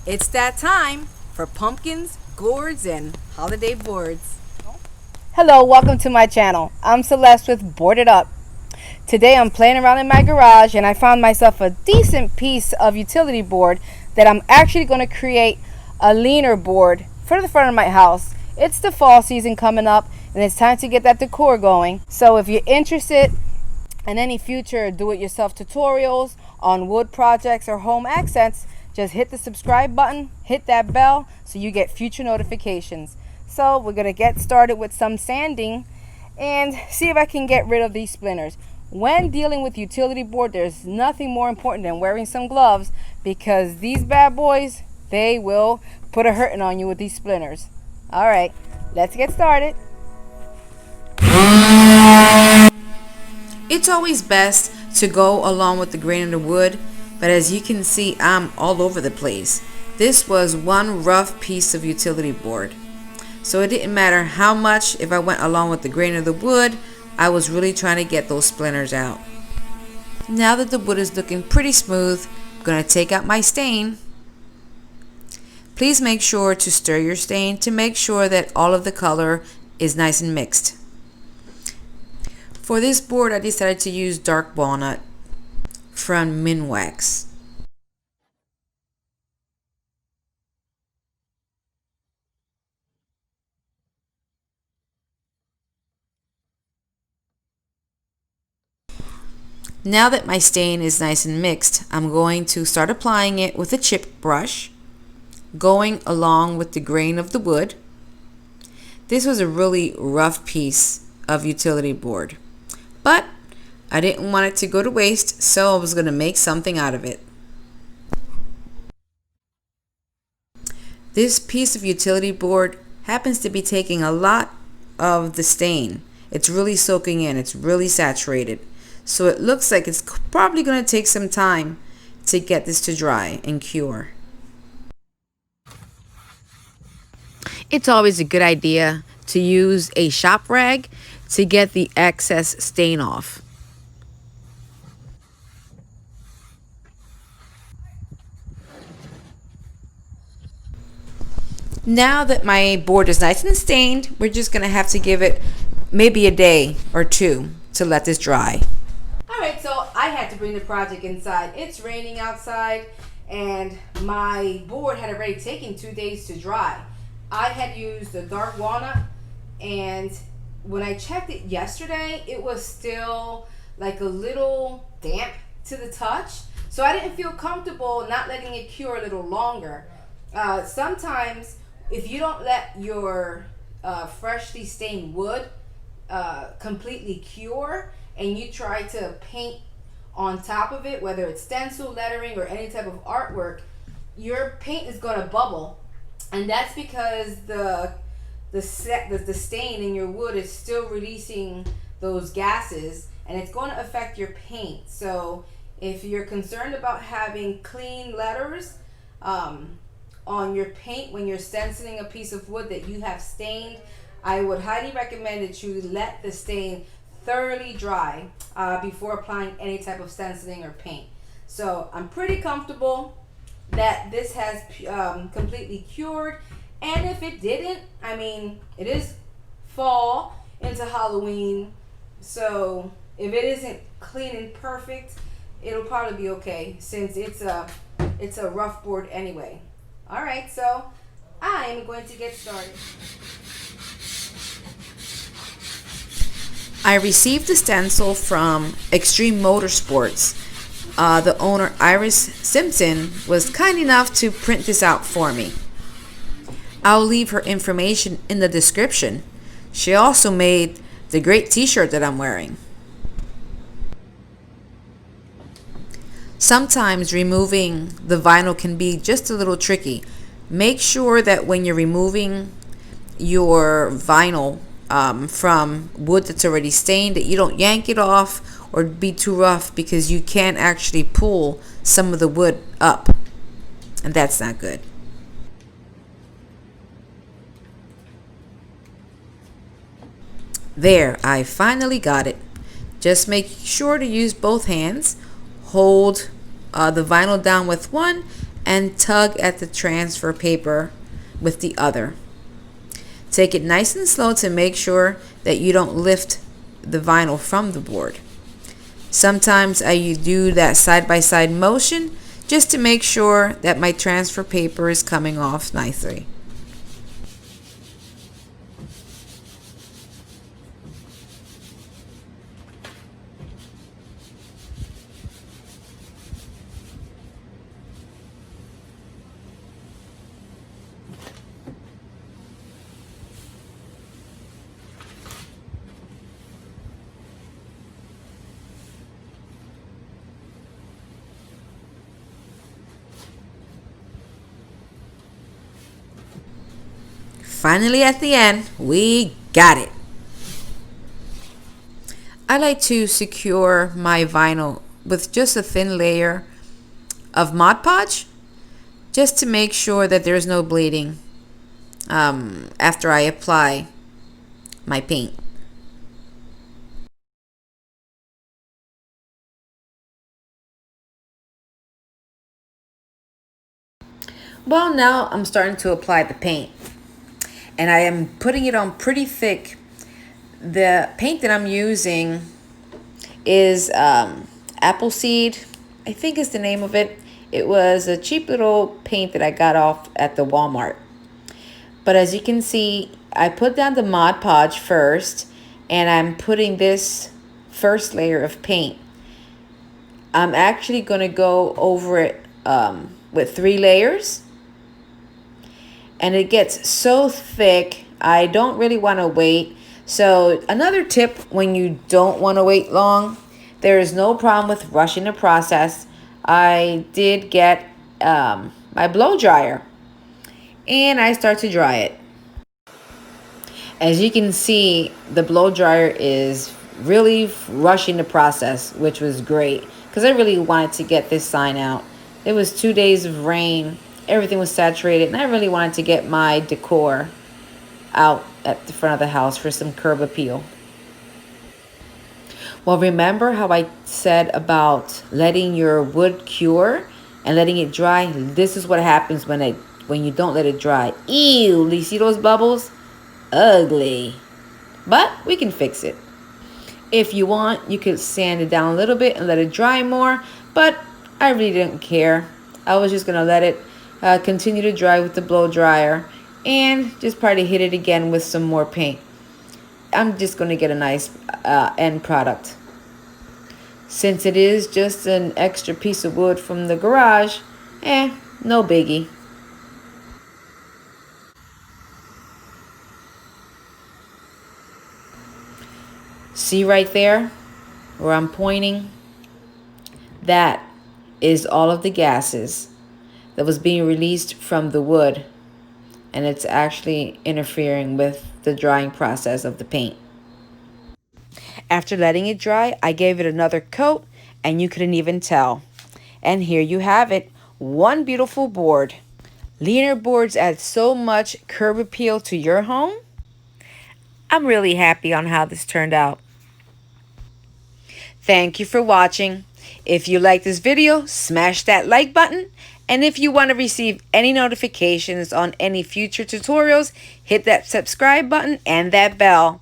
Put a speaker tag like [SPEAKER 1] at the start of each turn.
[SPEAKER 1] It's that time for pumpkins, gourds, and holiday boards. Hello, welcome to my channel. I'm Celeste with Board It Up. Today I'm playing around in my garage and I found myself a decent piece of utility board that I'm actually going to create a leaner board for the front of my house. It's the fall season coming up and it's time to get that decor going. So if you're interested in any future do-it-yourself tutorials on wood projects or home accents, just hit the subscribe button, hit that bell so you get future notifications. So we're going to get started with some sanding and see if I can get rid of these splinters. When dealing with utility board, there's nothing more important than wearing some gloves because these bad boys, they will put a hurting on you with these splinters. All right, let's get started.
[SPEAKER 2] It's always best to go along with the grain of the wood, but as you can see, I'm all over the place. This was one rough piece of utility board. So it didn't matter how much, if I went along with the grain of the wood, I was really trying to get those splinters out. Now that the wood is looking pretty smooth, I'm going to take out my stain. Please make sure to stir your stain to make sure that all of the color is nice and mixed. For this board, I decided to use dark walnut from Minwax. Now that my stain is nice and mixed, I'm going to start applying it with a chip brush, going along with the grain of the wood. This was a really rough piece of utility board, but I didn't want it to go to waste, so I was going to make something out of it. This piece of utility board happens to be taking a lot of the stain. It's really soaking in, it's really saturated. So it looks like it's probably going to take some time to get this to dry and cure. It's always a good idea to use a shop rag to get the excess stain off. Now that my board is nice and stained, we're just going to have to give it maybe a day or two to let this dry.
[SPEAKER 1] Alright, so I had to bring the project inside. It's raining outside and my board had already taken 2 days to dry. I had used the dark walnut and when I checked it yesterday, it was still like a little damp to the touch. So I didn't feel comfortable not letting it cure a little longer. Sometimes if you don't let your freshly stained wood completely cure, and you try to paint on top of it, whether it's stencil, lettering, or any type of artwork, your paint is going to bubble, and that's because the stain in your wood is still releasing those gases, and it's going to affect your paint. So if you're concerned about having clean letters on your paint when you're stenciling a piece of wood that you have stained, I would highly recommend that you let the stain thoroughly dry before applying any type of stenciling or paint. So I'm pretty comfortable that this has completely cured, and if it didn't, I mean, it is fall into Halloween, so if it isn't clean and perfect, it'll probably be okay since it's a rough board anyway. Alright, so I am going to get started.
[SPEAKER 2] I received the stencil from Extreme Motorsports. The owner, Iris Simpson, was kind enough to print this out for me. I'll leave her information in the description. She also made the great t-shirt that I'm wearing. Sometimes removing the vinyl can be just a little tricky. Make sure that when you're removing your vinyl from wood that's already stained, that you don't yank it off or be too rough, because you can actually pull some of the wood up, and that's not good. There, I finally got it. Just make sure to use both hands. Hold the vinyl down with one and tug at the transfer paper with the other. Take it nice and slow to make sure that you don't lift the vinyl from the board. Sometimes I do that side-by-side motion just to make sure that my transfer paper is coming off nicely. Finally, at the end, we got it. I like to secure my vinyl with just a thin layer of Mod Podge, just to make sure that there's no bleeding after I apply my paint. Well, now I'm starting to apply the paint, and I am putting it on pretty thick. The paint that I'm using is Appleseed, I think is the name of it. It was a cheap little paint that I got off at the Walmart. But as you can see, I put down the Mod Podge first, and I'm putting this first layer of paint. I'm actually going to go over it with 3 layers. And it gets so thick, I don't really want to wait. So another tip when you don't want to wait long, there is no problem with rushing the process. I did get my blow dryer, and I start to dry it. As you can see, the blow dryer is really rushing the process, which was great because I really wanted to get this sign out. It was 2 days of rain. Everything was saturated, and I really wanted to get my decor out at the front of the house for some curb appeal. Well, remember how I said about letting your wood cure and letting it dry? This is what happens when you don't let it dry. Ew, you see those bubbles? Ugly. But we can fix it. If you want, you could sand it down a little bit and let it dry more, but I really didn't care. I was just going to let it continue to dry with the blow dryer and just probably hit it again with some more paint. I'm just going to get a nice end product. Since it is just an extra piece of wood from the garage, no biggie. See right there where I'm pointing? That is all of the gases that was being released from the wood, and it's actually interfering with the drying process of the paint. After letting it dry, I gave it another coat, and you couldn't even tell. And here you have it, one beautiful board. Linear boards add so much curb appeal to your home. I'm really happy on how this turned out. Thank you for watching. If you like this video, smash that like button. And if you want to receive any notifications on any future tutorials, hit that subscribe button and that bell.